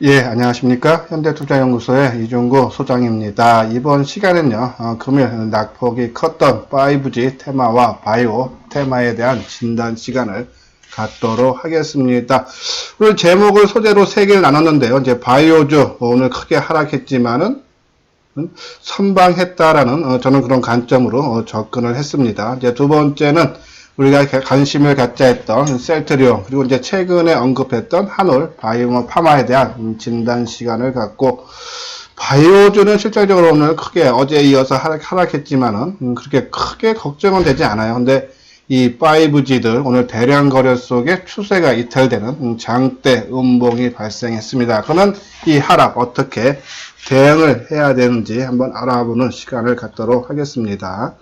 예, 안녕하십니까. 현대투자연구소의 이종구 소장입니다. 이번 시간은요, 금일 낙폭이 컸던 5G 테마와 바이오 테마에 대한 진단 시간을 갖도록 하겠습니다. 오늘 제목을 소재로 3개를 나눴는데요. 이제 바이오주 오늘 크게 하락했지만은 선방했다라는 저는 그런 관점으로 접근을 했습니다. 이제 두 번째는 우리가 관심을 갖자 했던 셀트리온, 그리고 이제 최근에 언급했던 한올, 바이오 파마에 대한 진단 시간을 갖고, 바이오주는 실질적으로 오늘 크게 어제에 이어서 하락했지만은 그렇게 크게 걱정은 되지 않아요. 근데 이 5G들 오늘 대량 거래 속에 추세가 이탈되는 장대 음봉이 발생했습니다. 그러면 이 하락 어떻게 대응을 해야 되는지 한번 알아보는 시간을 갖도록 하겠습니다.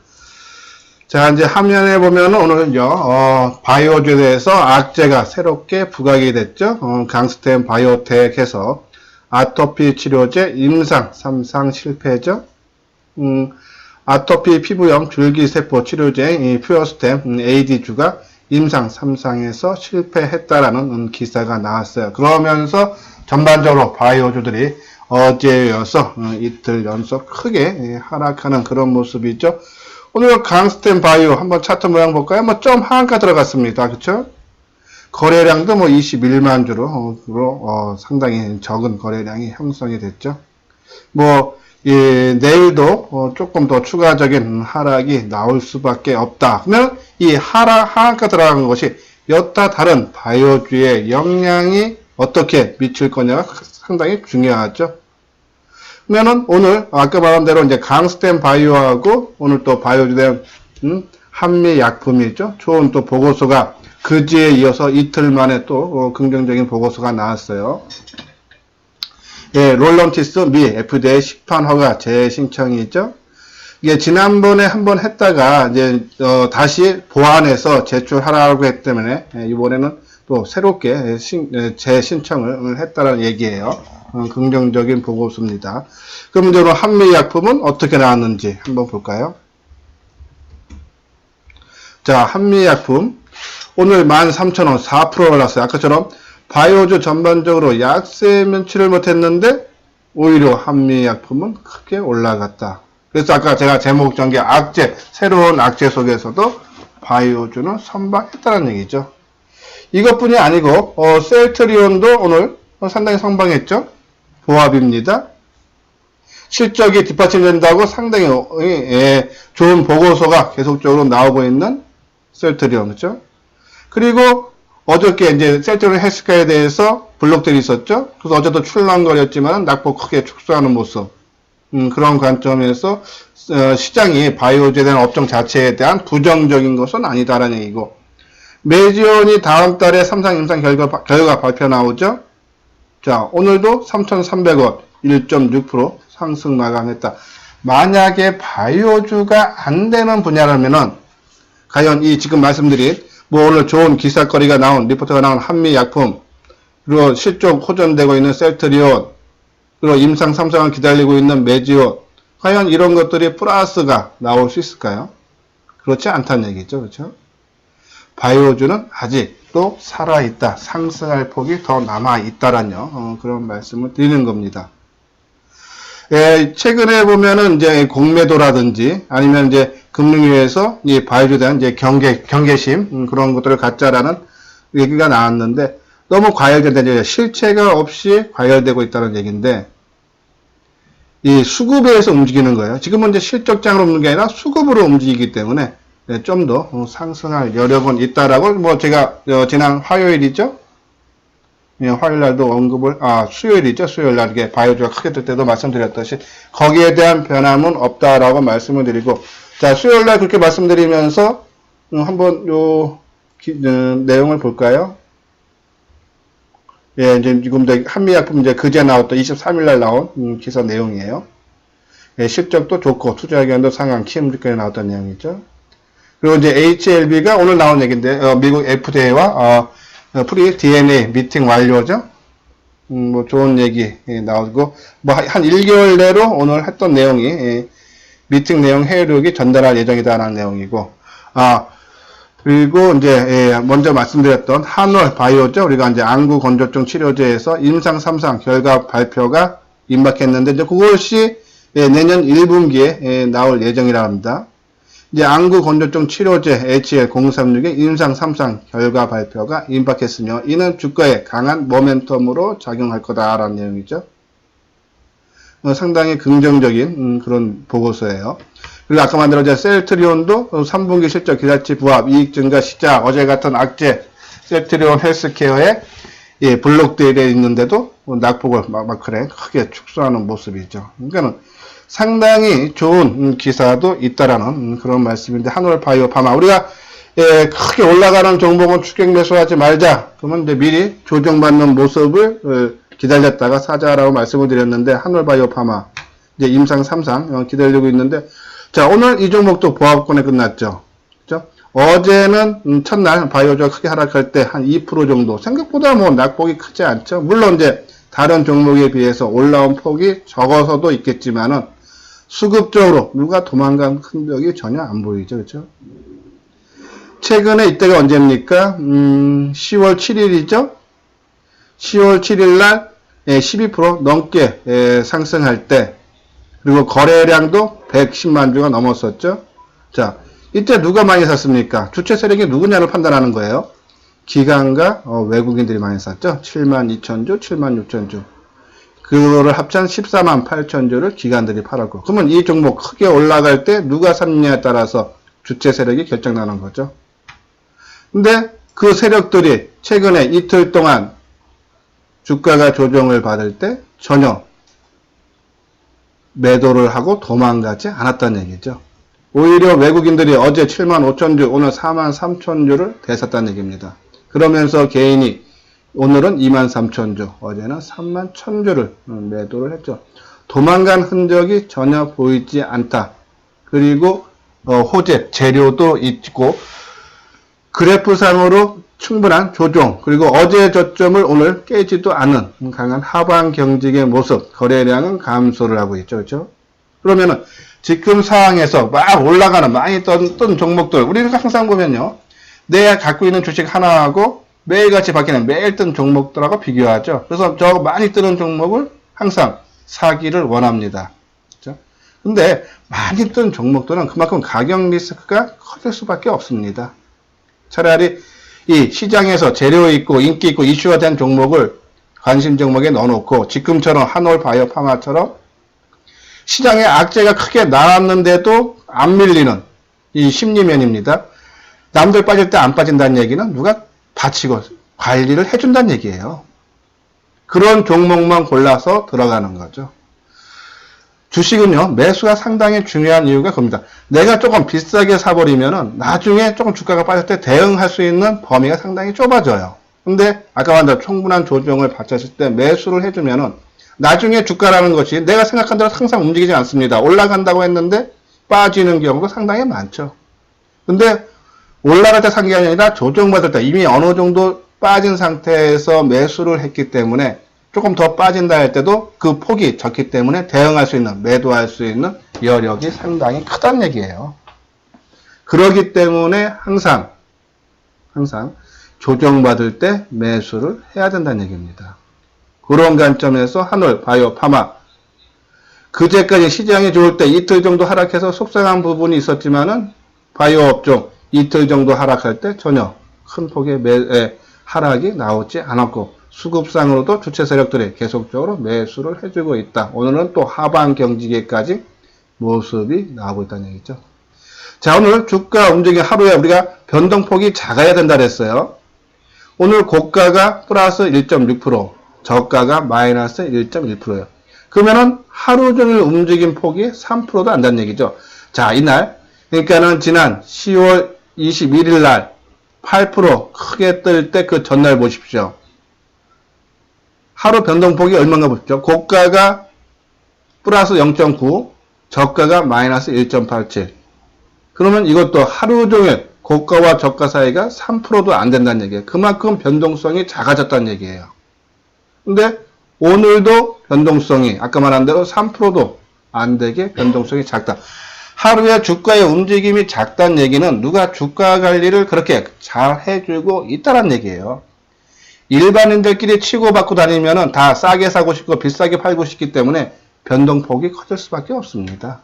자, 이제 화면에 보면 오늘은요, 바이오주에 대해서 악재가 새롭게 부각이 됐죠. 강스텐 바이오텍에서 아토피 치료제 임상 3상 실패죠. 아토피 피부염 줄기세포 치료제 이 퓨어스템 AD주가 임상 3상에서 실패했다라는 기사가 나왔어요. 그러면서 전반적으로 바이오주들이 어제에 이어서 이틀 연속 크게 하락하는 그런 모습이죠. 오늘 강스텐 바이오 한번 차트 모양 볼까요? 좀 하한가 들어갔습니다. 그쵸? 거래량도 21만 주로 상당히 적은 거래량이 형성이 됐죠. 내일도 조금 더 추가적인 하락이 나올 수밖에 없다. 그러면 이 하한가 들어간 것이 여타 다른 바이오주의 영향이 어떻게 미칠 거냐가 상당히 중요하죠. 그러면은 오늘 아까 말한 대로 이제 강스텐 바이오하고 오늘 또 바이오주에 대한 한미약품이죠. 좋은 또 보고서가 그지에 이어서 이틀 만에 또 긍정적인 보고서가 나왔어요. 예, 롤런티스 미 FDA 시판 허가 재신청이죠. 이게 지난번에 한번 했다가 이제 다시 보완해서 제출하라고 했기 때문에 이번에는 또 새롭게 재신청을 했다는 얘기예요. 긍정적인 보고서입니다. 그럼 이제 한미약품은 어떻게 나왔는지 한번 볼까요? 자, 한미약품 오늘 13,000원 4% 올랐어요. 아까처럼 바이오주 전반적으로 약세 면치를 못했는데 오히려 한미약품은 크게 올라갔다. 그래서 아까 제가 제목 전개 악재, 새로운 악재 속에서도 바이오주는 선방했다는 얘기죠. 이것뿐이 아니고 셀트리온도 오늘 상당히 선방했죠. 보합입니다. 실적이 뒷받침된다고 상당히 좋은 보고서가 계속적으로 나오고 있는 셀트리온, 그렇죠? 그리고 어저께 이제 셀트리온 헬스케어에 대해서 블록들이 있었죠. 그래서 어제도 출렁거렸지만 낙폭 크게 축소하는 모습. 그런 관점에서 시장이 바이오주에 대한 업종 자체에 대한 부정적인 것은 아니다라는 얘기고, 메지온이 다음 달에 3상 임상 결과 발표 나오죠. 자, 오늘도 3,300원 1.6% 상승 마감했다. 만약에 바이오주가 안 되는 분야라면은 과연 이 지금 말씀드린 오늘 좋은 기사거리가 나온 리포트가 나온 한미약품, 그리고 실적 호전되고 있는 셀트리온, 그리고 임상 3상을 기다리고 있는 메지온, 과연 이런 것들이 플러스가 나올 수 있을까요? 그렇지 않다는 얘기죠. 그렇죠? 바이오주는 아직도 살아있다. 상승할 폭이 더 남아있다라는 그런 말씀을 드리는 겁니다. 예, 최근에 보면은 이제 공매도라든지 아니면 이제 금융위에서 이 바이오주에 대한 이제 경계심, 그런 것들을 갖자라는 얘기가 나왔는데 너무 과열된다. 실체가 없이 과열되고 있다는 얘기인데 이 수급에서 움직이는 거예요. 지금은 이제 실적장으로 움직이는 게 아니라 수급으로 움직이기 때문에 좀 더 상승할 여력은 있다라고 제가 지난 화요일이죠. 화요일 날도 수요일이죠. 수요일 날 이게 바이오주가 크게 뜰 때도 말씀드렸듯이 거기에 대한 변함은 없다라고 말씀을 드리고, 자, 수요일 날 그렇게 말씀드리면서 한번 내용을 볼까요? 예, 이제 지금 한미약품 이제 그제 나왔던 23일 날 나온 기사 내용이에요. 예, 실적도 좋고 투자 의견도 상향, 키움증권에 나왔던 내용이죠. 그리고 이제 HLB가 오늘 나온 얘기인데, 미국 FDA와, 프리 DNA 미팅 완료죠? 좋은 얘기 나오고, 한 1개월 내로 오늘 했던 내용이, 미팅 내용 해외력이 전달할 예정이다라는 내용이고, 그리고 이제 먼저 말씀드렸던 한올 바이오죠. 우리가 이제 안구 건조증 치료제에서 임상 3상 결과 발표가 임박했는데 이제 그것이 내년 1분기에 나올 예정이라 합니다. 이제 안구 건조증 치료제 HL036의 임상 3상 결과 발표가 임박했으며 이는 주가에 강한 모멘텀으로 작용할 거다라는 내용이죠. 상당히 긍정적인 그런 보고서예요. 그리고 아까 만들어진 셀트리온도 3분기 실적 기대치 부합, 이익 증가 시작, 어제 같은 악재 셀트리온 헬스케어에 블록되어 있는데도 낙폭을 마크에 크게 축소하는 모습이죠. 그러니까는 상당히 좋은 기사도 있다라는 그런 말씀인데, 한올 바이오 파마 우리가 크게 올라가는 종목은 추격 매수하지 말자. 그러면 이제 미리 조정받는 모습을 기다렸다가 사자라고 말씀을 드렸는데, 한올 바이오 파마 이제 임상 3상 기다리고 있는데, 자, 오늘 이 종목도 보합권에 끝났죠. 그죠? 어제는 첫날 바이오주가 크게 하락할 때 한 2% 정도, 생각보다 뭐 낙폭이 크지 않죠. 물론 이제 다른 종목에 비해서 올라온 폭이 적어서도 있겠지만은 수급적으로 누가 도망간 흔적이 전혀 안 보이죠. 그렇죠? 최근에 이때가 언제입니까? 10월 7일이죠. 10월 7일 날 12% 넘게 상승할 때, 그리고 거래량도 110만 주가 넘었었죠. 자, 이때 누가 많이 샀습니까? 주체 세력이 누구냐를 판단하는 거예요. 기관과 외국인들이 많이 샀죠. 7만 2천 주, 7만 6천 주. 그거를 합천 14만 8천 주를 기관들이 팔았고. 그러면 이 종목 크게 올라갈 때 누가 샀느냐에 따라서 주체 세력이 결정나는 거죠. 근데 그 세력들이 최근에 이틀 동안 주가가 조정을 받을 때 전혀 매도를 하고 도망가지 않았다는 얘기죠. 오히려 외국인들이 어제 7만 5천 주, 오늘 4만 3천 주를 대샀다는 얘기입니다. 그러면서 개인이 오늘은 2만 3천 주, 어제는 3만 1천 주를 매도를 했죠. 도망간 흔적이 전혀 보이지 않다. 그리고 호재, 재료도 있고 그래프상으로 충분한 조정, 그리고 어제 저점을 오늘 깨지도 않은 강한 하방 경직의 모습, 거래량은 감소를 하고 있죠. 그렇죠? 그러면은 지금 상황에서 막 올라가는 많이 뜬 종목들, 우리는 항상 보면요, 내가 갖고 있는 주식 하나하고 매일같이 바뀌는 매일 뜬 종목들하고 비교하죠. 그래서 저 많이 뜨는 종목을 항상 사기를 원합니다. 그렇죠? 근데 많이 뜬 종목들은 그만큼 가격 리스크가 커질 수밖에 없습니다. 차라리 이 시장에서 재료 있고 인기 있고 이슈가 된 종목을 관심 종목에 넣어놓고, 지금처럼 한올 바이오 파마처럼 시장에 악재가 크게 나왔는데도 안 밀리는 이 심리면입니다. 남들 빠질 때 안 빠진다는 얘기는 누가 받치고 관리를 해준다는 얘기예요. 그런 종목만 골라서 들어가는 거죠. 주식은요, 매수가 상당히 중요한 이유가 그겁니다. 내가 조금 비싸게 사버리면은 나중에 조금 주가가 빠질 때 대응할 수 있는 범위가 상당히 좁아져요. 근데 아까 말한 충분한 조정을 받쳤을 때 매수를 해주면은 나중에 주가라는 것이 내가 생각한 대로 항상 움직이지 않습니다. 올라간다고 했는데 빠지는 경우도 상당히 많죠. 근데 올라갈 때 산 게 아니라 조정받을 때 이미 어느 정도 빠진 상태에서 매수를 했기 때문에 조금 더 빠진다 할 때도 그 폭이 적기 때문에 대응할 수 있는, 매도할 수 있는 여력이 상당히 크다는 얘기예요. 그렇기 때문에 항상 조정받을 때 매수를 해야 된다는 얘기입니다. 그런 관점에서 한올 바이오 파마, 그제까지 시장이 좋을 때 이틀 정도 하락해서 속상한 부분이 있었지만은 바이오 업종 이틀 정도 하락할 때 전혀 큰 폭의 하락이 나오지 않았고, 수급상으로도 주체 세력들이 계속적으로 매수를 해주고 있다. 오늘은 또 하방 경직에까지 모습이 나오고 있다는 얘기죠. 자, 오늘 주가 움직임 하루에 우리가 변동폭이 작아야 된다 그랬어요. 오늘 고가가 플러스 1.6%, 저가가 마이너스 1.1%예요. 그러면은 하루 종일 움직임 폭이 3%도 안 된다는 얘기죠. 자, 이날, 그러니까는 지난 10월 21일 날 8% 크게 뜰 때 그 전날 보십시오. 하루 변동폭이 얼마인가 보십시오. 고가가 플러스 0.9, 저가가 마이너스 1.87. 그러면 이것도 하루 종일 고가와 저가 사이가 3%도 안 된다는 얘기예요. 그만큼 변동성이 작아졌다는 얘기예요. 근데 오늘도 변동성이 아까 말한 대로 3%도 안 되게 변동성이 작다. 하루에 주가의 움직임이 작다는 얘기는 누가 주가 관리를 그렇게 잘 해주고 있다는 얘기예요. 일반인들끼리 치고받고 다니면은 다 싸게 사고 싶고 비싸게 팔고 싶기 때문에 변동폭이 커질 수밖에 없습니다.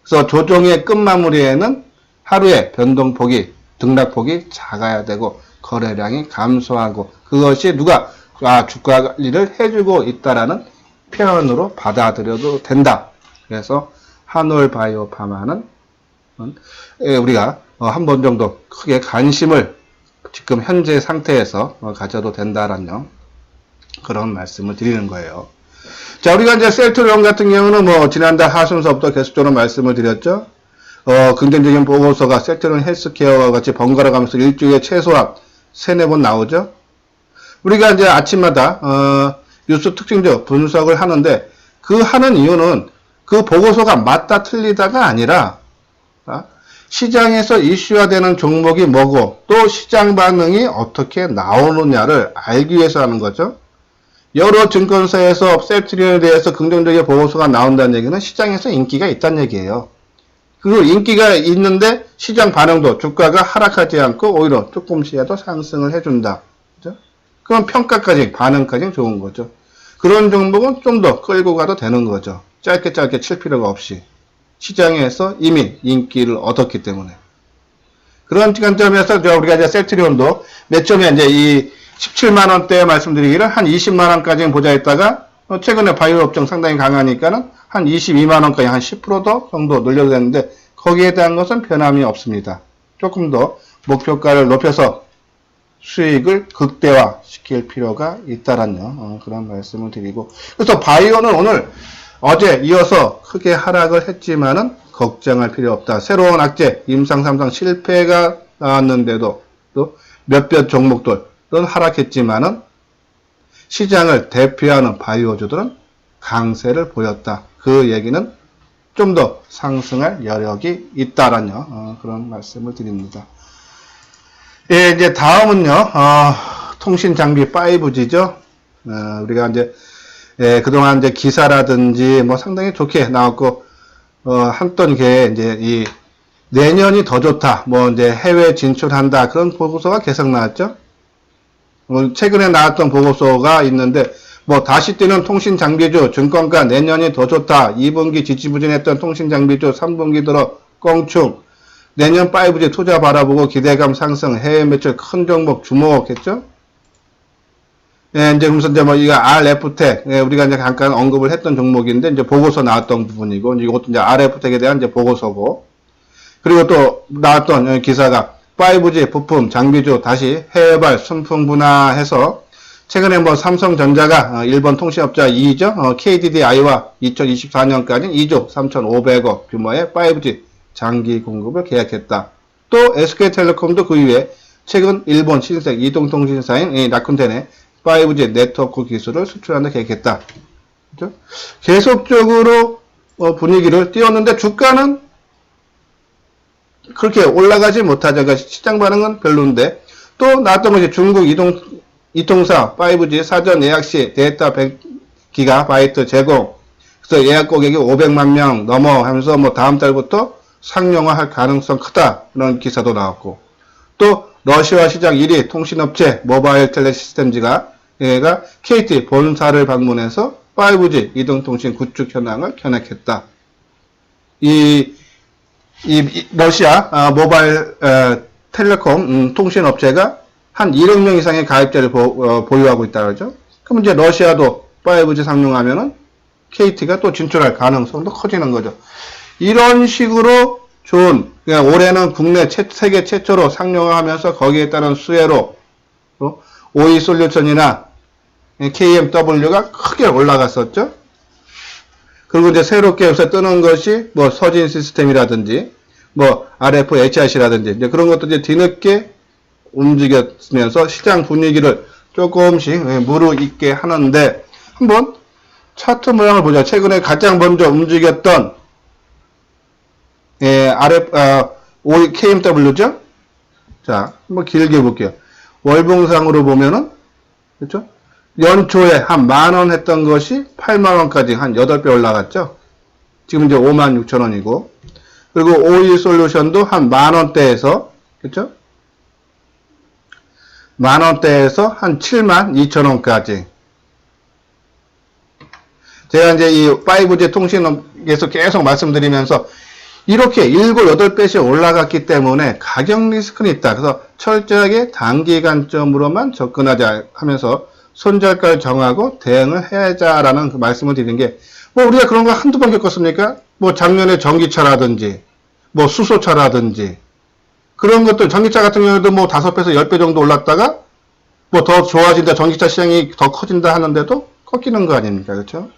그래서 조정의 끝마무리에는 하루에 변동폭이, 등락폭이 작아야 되고 거래량이 감소하고 그것이 누가 주가 관리를 해주고 있다라는 표현으로 받아들여도 된다. 그래서 한올바이오파마는 우리가 한 번 정도 크게 관심을 지금 현재 상태에서 가져도 된다라는 그런 말씀을 드리는 거예요. 자, 우리가 이제 셀트리온 같은 경우는 뭐 지난달 하순서부터 계속적으로 말씀을 드렸죠. 긍정적인 보고서가 셀트리온 헬스케어와 같이 번갈아 가면서 일주일에 최소한 3-4번 나오죠. 우리가 이제 아침마다 뉴스 특징적 분석을 하는데 그 하는 이유는 그 보고서가 맞다 틀리다가 아니라 시장에서 이슈화되는 종목이 뭐고 또 시장 반응이 어떻게 나오느냐를 알기 위해서 하는 거죠. 여러 증권사에서 셀트리온에 대해서 긍정적인 보고서가 나온다는 얘기는 시장에서 인기가 있다는 얘기예요. 그리고 인기가 있는데 시장 반응도 주가가 하락하지 않고 오히려 조금씩이라도 상승을 해준다. 그죠? 그럼 평가까지, 반응까지 좋은 거죠. 그런 종목은 좀 더 끌고 가도 되는 거죠. 짧게 칠 필요가 없이. 시장에서 이미 인기를 얻었기 때문에. 그런 관점에서 우리가 이제 셀트리온도 몇 점에 이제 이 17만원대 말씀드리기를 한 20만원까지는 보자 했다가 최근에 바이오 업종 상당히 강하니까는 한 22만원까지 한 10% 정도 늘려도 되는데 거기에 대한 것은 변함이 없습니다. 조금 더 목표가를 높여서 수익을 극대화 시킬 필요가 있다라는 그런 말씀을 드리고 그래서 바이오는 오늘 어제 이어서 크게 하락을 했지만은 걱정할 필요 없다. 새로운 악재, 임상 3상 실패가 나왔는데도 또 몇몇 종목들은 하락했지만은 시장을 대표하는 바이오주들은 강세를 보였다. 그 얘기는 좀 더 상승할 여력이 있다라는 그런 말씀을 드립니다. 예, 이제 다음은요, 통신 장비 5G죠. 우리가 이제 그동안 이제 기사라든지 뭐 상당히 좋게 나왔고, 한던 게 이제 이 내년이 더 좋다. 뭐 이제 해외 진출한다. 그런 보고서가 계속 나왔죠. 최근에 나왔던 보고서가 있는데, 뭐 다시 뛰는 통신 장비주 증권가 내년이 더 좋다. 2분기 지지부진했던 통신 장비주 3분기 들어 껑충. 내년 5G 투자 바라보고 기대감 상승. 해외 매출 큰 종목 주목했죠. 예, 이제 그러면서 이제 뭐 이거 RF텍, 예, 우리가 이제 잠깐 언급을 했던 종목인데 이제 보고서 나왔던 부분이고 이것도 이제 RF텍에 대한 이제 보고서고 그리고 또 나왔던 기사가 5G 부품 장비주 다시 해외발 순풍 분화해서 최근에 뭐 삼성전자가 일본 통신업자 2죠. KDDI와 2024년까지 2조 3,500억 규모의 5G 장기 공급을 계약했다. 또 SK텔레콤도 그 이후에 최근 일본 신생 이동통신사인 라쿤텐에 5G 네트워크 기술을 수출한다 계획했다. 그렇죠? 계속적으로 분위기를 띄웠는데 주가는 그렇게 올라가지 못하죠. 그러니까 시장 반응은 별로인데 또 나왔던 것이 중국 이통사 5G 사전 예약 시 데이터 100GB 제공. 그래서 예약 고객이 500만 명 넘어 하면서 뭐 다음 달부터 상용화할 가능성 크다. 그런 기사도 나왔고 또 러시아 시장 1위 통신업체 모바일 텔레시스템즈가 얘가 KT 본사를 방문해서 5G 이동통신 구축 현황을 견학했다. 이 러시아 모바일 텔레콤 통신업체가 한 1억 명 이상의 가입자를 보유하고 있다 그러죠. 그럼 이제 러시아도 5G 상용하면은 KT가 또 진출할 가능성도 커지는 거죠. 이런 식으로 좋은, 그냥 올해는 국내 세계 최초로 상용화하면서 거기에 따른 수혜로 OE솔루션이나 KMW가 크게 올라갔었죠. 그리고 이제 새롭게 요새 뜨는 것이 뭐 서진 시스템이라든지 뭐 RF HIC라든지 이제 그런 것도 이제 뒤늦게 움직였으면서 시장 분위기를 조금씩 무르익게 하는데 한번 차트 모양을 보자. 최근에 가장 먼저 움직였던 KMW죠? 자, 한번 길게 볼게요. 월봉상으로 보면은, 그렇죠? 연초에 한 10,000원 했던 것이 80,000원까지 한 8배 올라갔죠? 지금 이제 56,000원이고, 그리고 오일 솔루션도 한 만원대에서, 그쵸? 만원대에서 한 72,000원까지. 제가 이제 이 5G 통신업에서 계속 말씀드리면서 이렇게 7, 8배씩 올라갔기 때문에 가격 리스크는 있다. 그래서 철저하게 단기간점으로만 접근하자 하면서 손절가를 정하고 대응을 해야자라는 그 말씀을 드리는 게, 뭐 우리가 그런 거 한두 번 겪었습니까? 뭐 작년에 전기차라든지, 뭐 수소차라든지, 그런 것들, 전기차 같은 경우에도 뭐 5배에서 10배 정도 올랐다가 뭐 더 좋아진다, 전기차 시장이 더 커진다 하는데도 꺾이는 거 아닙니까? 그렇죠?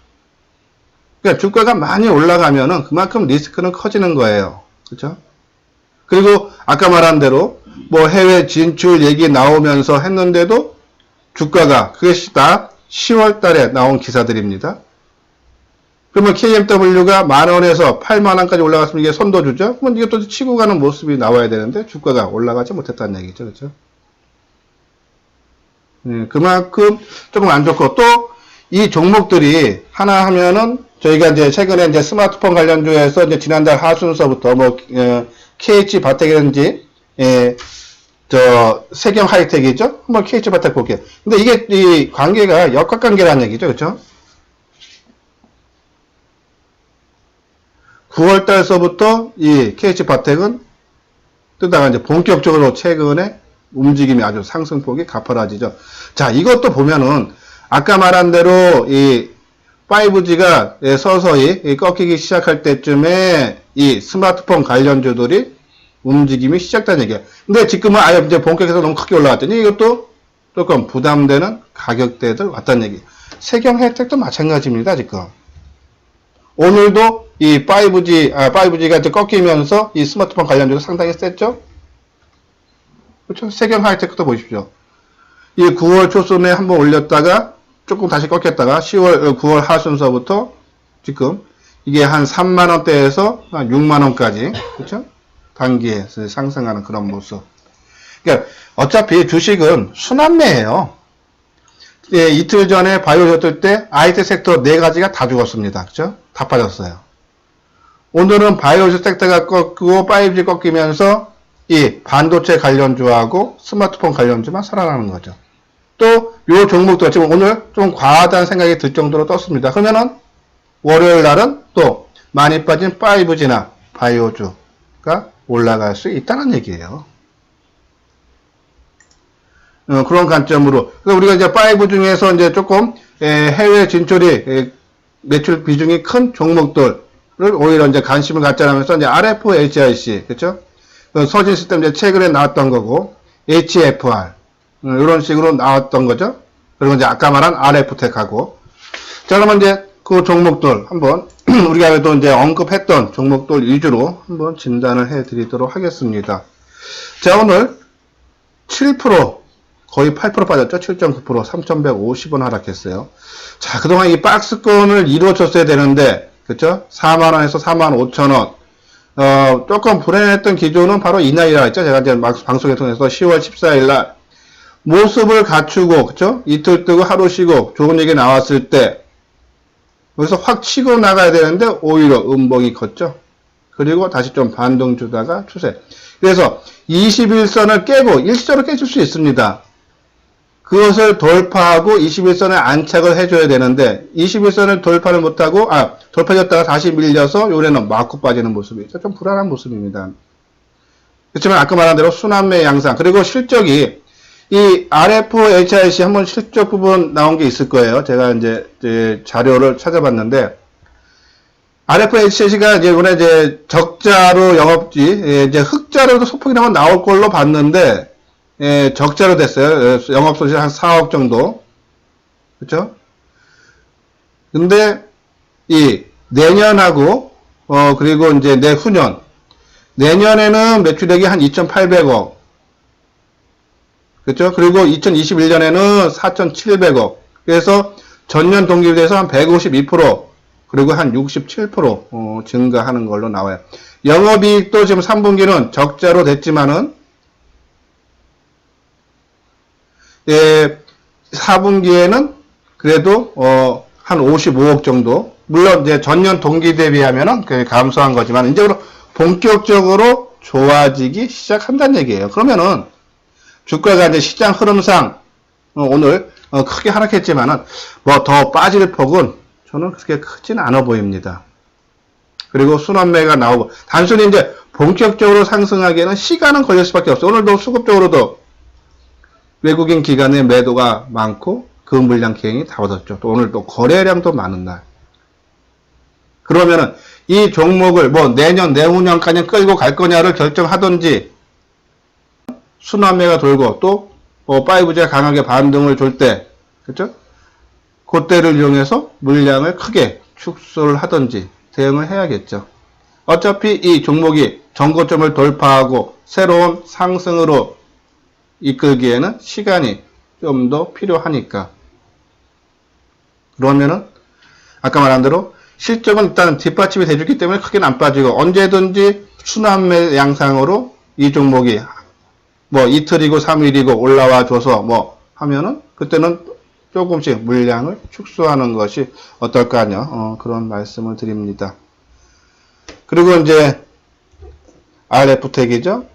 그러니까 주가가 많이 올라가면은 그만큼 리스크는 커지는 거예요. 그렇죠? 그리고 아까 말한 대로 뭐 해외 진출 얘기 나오면서 했는데도 주가가 그것이 다 10월 달에 나온 기사들입니다. 그러면 KMW가 만원에서 8만원까지 올라갔으면 이게 선도주죠? 그러면 이것도 치고 가는 모습이 나와야 되는데 주가가 올라가지 못했다는 얘기죠. 그렇죠? 그만큼 조금 안 좋고, 또 이 종목들이 하나 하면은 저희가 이제 최근에 이제 스마트폰 관련주에서 이제 지난달 하순서부터 뭐 KH 바텍이라든지 세경 하이텍이죠. 한번 KH 바텍 볼게요. 근데 이게 이 관계가 역학관계라는 얘기죠, 그렇죠? 9월 달서부터 이 KH 바텍은 뜨다가 이제 본격적으로 최근에 움직임이 아주 상승폭이 가파라지죠. 자, 이것도 보면은 아까 말한 대로 이 5G가 서서히 꺾이기 시작할 때쯤에 이 스마트폰 관련주들이 움직임이 시작된 얘기예요. 근데 지금은 아예 이제 본격에서 너무 크게 올라왔더니 이것도 조금 부담되는 가격대들 왔다는 얘기. 세경 혜택도 마찬가지입니다, 지금. 오늘도 이 5G가 이제 꺾이면서 이 스마트폰 관련주가 상당히 셌죠? 그렇죠? 세경 하이테크도 보십시오. 이 9월 초순에 한번 올렸다가 조금 다시 꺾였다가 9월 하순서부터 지금 이게 한 3만원대에서 한 6만원까지, 그렇죠? 단기에 상승하는 그런 모습. 그러니까 어차피 주식은 순환매예요. 예, 이틀 전에 바이오주 뜰 때 IT 섹터 4가지가 다 죽었습니다. 그렇죠? 다 빠졌어요. 오늘은 바이오주 섹터가 꺾이고 5G 꺾이면서 이 반도체 관련주하고 스마트폰 관련주만 살아나는 거죠. 또 요 종목도 지금 오늘 좀 과하다는 생각이 들 정도로 떴습니다. 그러면은 월요일 날은 또 많이 빠진 5G나 바이오주가 올라갈 수 있다는 얘기예요. 그런 관점으로. 우리가 이제 5 중에서 이제 조금 해외 진출이 매출 비중이 큰 종목들을 오히려 이제 관심을 갖자면서 이제 RFHIC, 그렇죠? 서진 시스템 이제 최근에 나왔던 거고, HFR 이런 식으로 나왔던 거죠. 그리고 이제 아까 말한 RF텍하고. 자, 그러면 이제 그 종목들 한번 우리가 또 이제 언급했던 종목들 위주로 한번 진단을 해드리도록 하겠습니다. 자, 오늘 7% 거의 8% 빠졌죠. 7.9% 3,150원 하락했어요. 자, 그동안 이 박스권을 이루어졌어야 되는데, 그쵸? 4만원에서 45,000원. 조금 불안했던 기조는 바로 이날이라 했죠. 제가 이제 방송에 통해서 10월 14일날 모습을 갖추고, 그쵸? 이틀 뜨고 하루 쉬고 좋은 얘기 나왔을 때, 여기서 확 치고 나가야 되는데, 오히려 음봉이 컸죠. 그리고 다시 좀 반등 주다가 추세. 그래서 21선을 깨고 일시적으로 깨질 수 있습니다. 그것을 돌파하고 21선에 안착을 해줘야 되는데 21선을 돌파를 못하고 돌파했다가 다시 밀려서 요래는 맞고 빠지는 모습이죠. 좀 불안한 모습입니다. 그렇지만 아까 말한 대로 순환매 양상, 그리고 실적이 이 RFHIC 한번 실적 부분 나온 게 있을 거예요. 제가 이제 자료를 찾아봤는데 RFHIC가 이제 적자로 이제 흑자로도 소폭이 나올 걸로 봤는데 적자로 됐어요. 영업손실 한 4억 정도. 그쵸? 근데, 이, 내년하고, 그리고 이제 내후년. 내년에는 매출액이 한 2,800억. 그쵸? 그리고 2021년에는 4,700억. 그래서 전년 동기에 대해서 한 152%, 그리고 한 67% 증가하는 걸로 나와요. 영업이익도 지금 3분기는 적자로 됐지만은, 4분기에는 그래도 한 55억 정도. 물론 이제 전년 동기 대비하면은 감소한 거지만 이제 본격적으로 좋아지기 시작한다는 얘기예요. 그러면은 주가가 이제 시장 흐름상 오늘 크게 하락했지만은 뭐 더 빠질 폭은 저는 그렇게 크진 않아 보입니다. 그리고 순환매가 나오고 단순히 이제 본격적으로 상승하기에는 시간은 걸릴 수밖에 없어요. 오늘도 수급적으로도 외국인 기관의 매도가 많고 그 물량 기행이 다 얻었죠. 또 오늘 또 거래량도 많은 날. 그러면은 이 종목을 뭐 내년, 내후년까지 끌고 갈 거냐를 결정하든지 순환매가 돌고 또 5G가 강하게 반등을 줄 때, 그렇죠? 그때를 이용해서 물량을 크게 축소를 하든지 대응을 해야겠죠. 어차피 이 종목이 전고점을 돌파하고 새로운 상승으로 이끌기에는 시간이 좀 더 필요하니까. 그러면은 아까 말한 대로 실적은 일단 뒷받침이 돼주기 때문에 크게는 안 빠지고 언제든지 순환매 양상으로 이 종목이 뭐 이틀이고 3일이고 올라와 줘서 뭐 하면은 그때는 조금씩 물량을 축소하는 것이 어떨까요? 그런 말씀을 드립니다. 그리고 이제 RF텍이죠.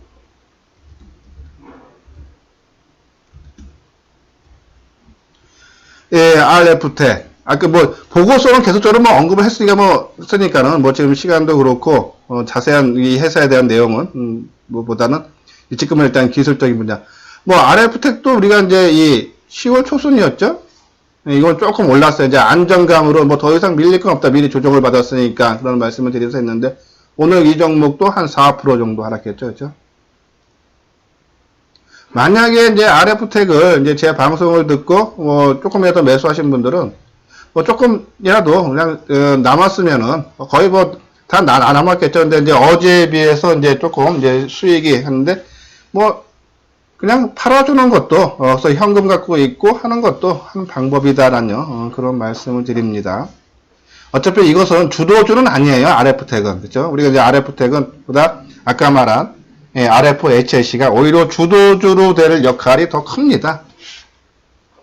예, RF텍. 아까 뭐 보고서는 계속적으로 뭐 언급을 했으니까는 뭐 지금 시간도 그렇고 자세한 이 회사에 대한 내용은 뭐보다는 지금은 일단 기술적인 분야. 뭐 RF텍도 우리가 이제 이 10월 초순이었죠. 이건 조금 올랐어요. 이제 안정감으로 뭐 더 이상 밀릴 건 없다. 미리 조정을 받았으니까 그런 말씀을 드려서 했는데 오늘 이 종목도 한 4% 정도 하락했죠. 그렇죠? 만약에 이제 RF텍을 이제 제 방송을 듣고 뭐 조금이라도 매수하신 분들은 뭐 조금이라도 그냥 남았으면은 거의 뭐 다 남았겠죠. 근데 이제 어제에 비해서 이제 조금 이제 수익이 했는데 뭐 그냥 팔아주는 것도 그래서 현금 갖고 있고 하는 것도 한 방법이다라는 그런 말씀을 드립니다. 어차피 이것은 주도주는 아니에요. RF텍은 그렇죠? 우리가 이제 RF텍은 보다 아까 말한 RFHS가 오히려 주도주로 될 역할이 더 큽니다.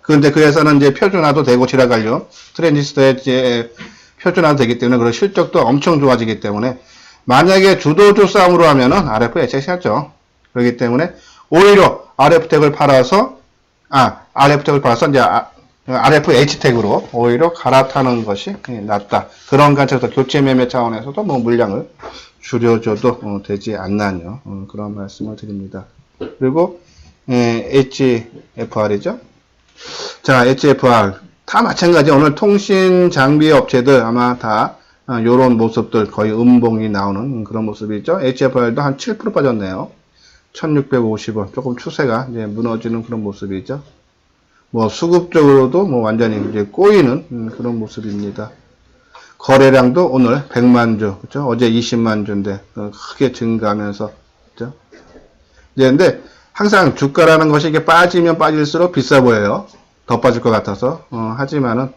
그런데 그 회사는 이제 표준화도 되고 지라관료 트랜지스터에 이제 표준화도 되기 때문에 그런 실적도 엄청 좋아지기 때문에 만약에 주도주 싸움으로 하면은 RFHS이 하죠. 그렇기 때문에 오히려 RF텍을 팔아서 이제 RFH텍으로 오히려 갈아타는 것이 낫다. 그런 관점에서 교체 매매 차원에서도 뭐 물량을 줄여줘도 되지 않나요. 그런 말씀을 드립니다. 그리고 HFR이죠. 자, HFR 다 마찬가지. 오늘 통신 장비 업체들 아마 다 요런 모습들 거의 음봉이 나오는 그런 모습이죠. HFR도 한 7% 빠졌네요. 1650원. 조금 추세가 이제 무너지는 그런 모습이죠. 뭐 수급적으로도 뭐 완전히 이제 꼬이는 그런 모습입니다. 거래량도 오늘 100만 주, 그죠? 어제 20만 주인데 크게 증가하면서, 그죠? 근데 항상 주가라는 것이 이게 빠지면 빠질수록 비싸 보여요. 더 빠질 것 같아서. 하지만은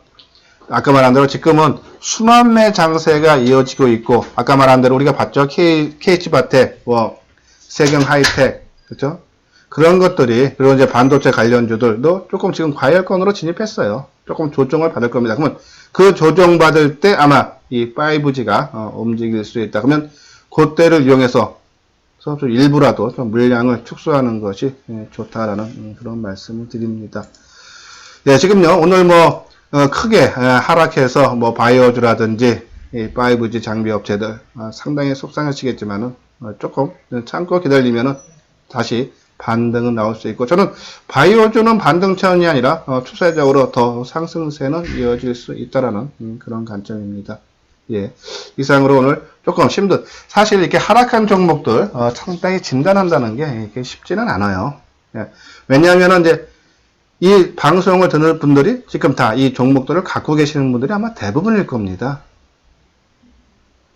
아까 말한 대로 지금은 순환매 장세가 이어지고 있고 아까 말한 대로 우리가 봤죠. KH바텍, 뭐 세경 하이텍, 그죠? 그런 것들이 그리고 이제 반도체 관련주들도 조금 지금 과열권으로 진입했어요. 조금 조정을 받을 겁니다. 그러면 그 조정 받을 때 아마 이 5G가 움직일 수 있다. 그러면 그때를 이용해서 좀 일부라도 좀 물량을 축소하는 것이 좋다라는 그런 말씀을 드립니다. 네, 지금요 오늘 뭐 크게 하락해서 뭐 바이오주라든지 이 5G 장비 업체들 상당히 속상하시겠지만은 조금 참고 기다리면은 다시 반등은 나올 수 있고 저는 바이오주는 반등 차원이 아니라 추세적으로 더 상승세는 이어질 수 있다라는 그런 관점입니다. 예, 이상으로 오늘 조금 힘든 사실 이렇게 하락한 종목들 상당히 진단한다는 게 이게 쉽지는 않아요. 예, 왜냐하면 이제 이 방송을 듣는 분들이 지금 다 이 종목들을 갖고 계시는 분들이 아마 대부분일 겁니다.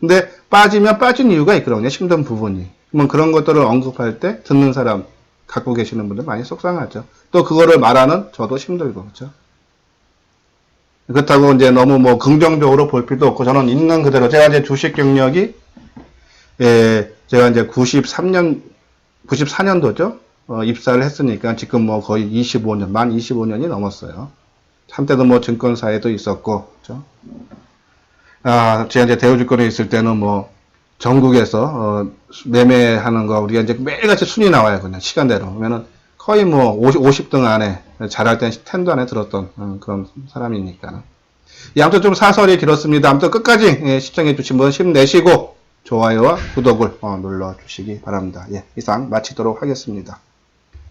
근데 빠지면 빠진 이유가 있거든요. 힘든 부분이. 그러면 그런 것들을 언급할 때 듣는 사람 갖고 계시는 분들 많이 속상하죠. 또 그거를 말하는 저도 힘들고 그렇죠. 그렇다고 이제 너무 뭐 긍정적으로 볼 필요도 없고 저는 있는 그대로 제가 이제 주식 경력이 제가 이제 94년도죠. 입사를 했으니까 지금 뭐 거의 25년, 만 25년이 넘었어요. 한때도 뭐 증권사에도 있었고, 그죠? 제가 이제 대우증권에 있을 때는 뭐, 전국에서, 매매하는 거, 우리가 이제 매일같이 순위 나와요, 그냥, 시간대로. 그러면은, 거의 뭐, 50등 안에, 잘할 땐 10등 안에 들었던, 그런 사람이니까. 예, 아무튼 좀 사설이 길었습니다. 아무튼 끝까지, 예, 시청해주신 분 힘내시고, 좋아요와 구독을, 눌러주시기 바랍니다. 예, 이상 마치도록 하겠습니다.